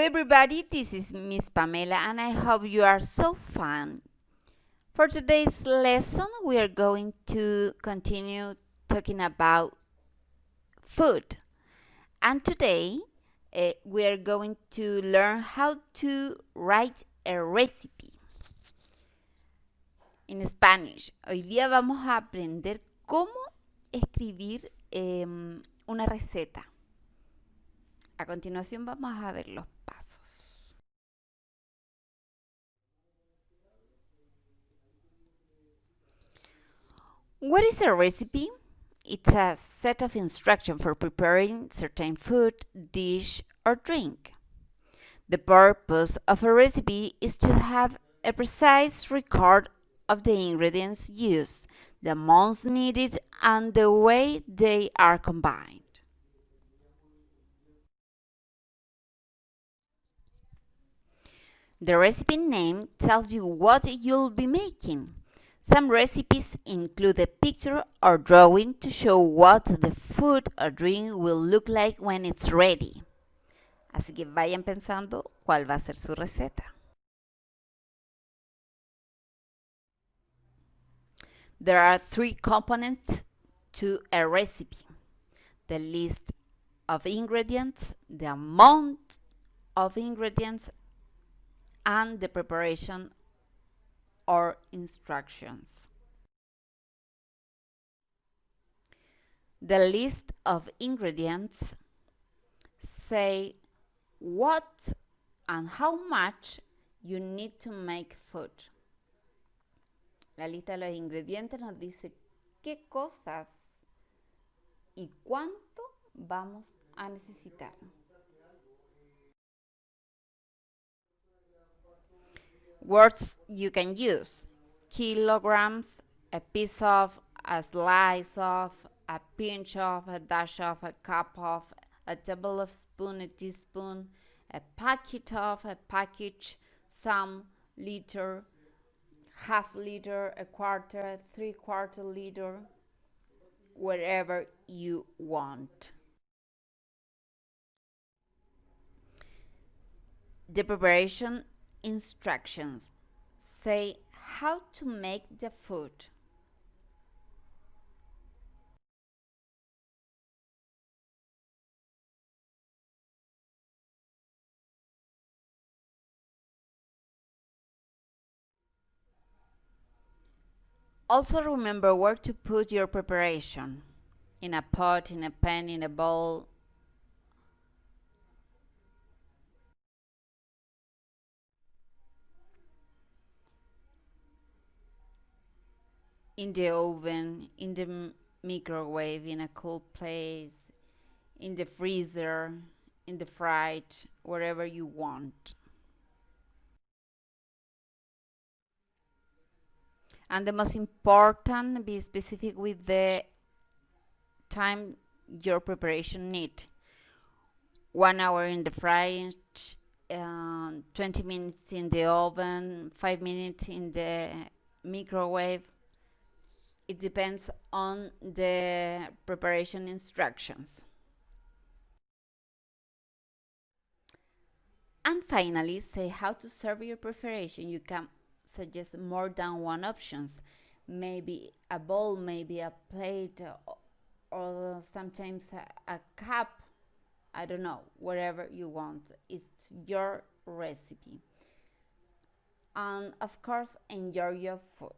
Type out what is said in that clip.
everybody, this is Miss Pamela and I hope you are so fun. For today's lesson, we are going to continue talking about food. And today, we are going to learn how to write a recipe. En Spanish, hoy día vamos a aprender cómo escribir una receta. A continuación vamos a ver los pasos. What is a recipe? It's a set of instructions for preparing certain food, dish, or drink. The purpose of a recipe is to have a precise record of the ingredients used, the amounts needed, and the way they are combined. The recipe name tells you what you'll be making. Some recipes include a picture or drawing to show what the food or drink will look like when it's ready. Así que vayan pensando cuál va a ser su receta. There are 3 components to a recipe: the list of ingredients, the amount of ingredients, and the preparation or instructions. The list of ingredients say what and how much you need to make food. La lista de los ingredientes nos dice qué cosas y cuánto vamos a necesitar. Words you can use: kilograms, a piece of, a slice of, a pinch of, a dash of, a cup of, a tablespoon, a teaspoon, a packet of, a package, some, liter, half liter, a quarter, 3/4 liter, whatever you want. The preparation instructions say how to make the food. Also remember where to put your preparation: in a pot, in a pan, in a bowl. In the oven, in the microwave, in a cool place, in the freezer, in the fridge, wherever you want. And the most important, be specific with the time your preparation need. 1 hour in the fridge, 20 minutes in the oven, 5 minutes in the microwave. It depends on the preparation instructions. And finally, say how to serve your preparation. You can suggest more than one options. Maybe a bowl, maybe a plate, or sometimes a cup. I don't know, whatever you want. It's your recipe. And of course, enjoy your food.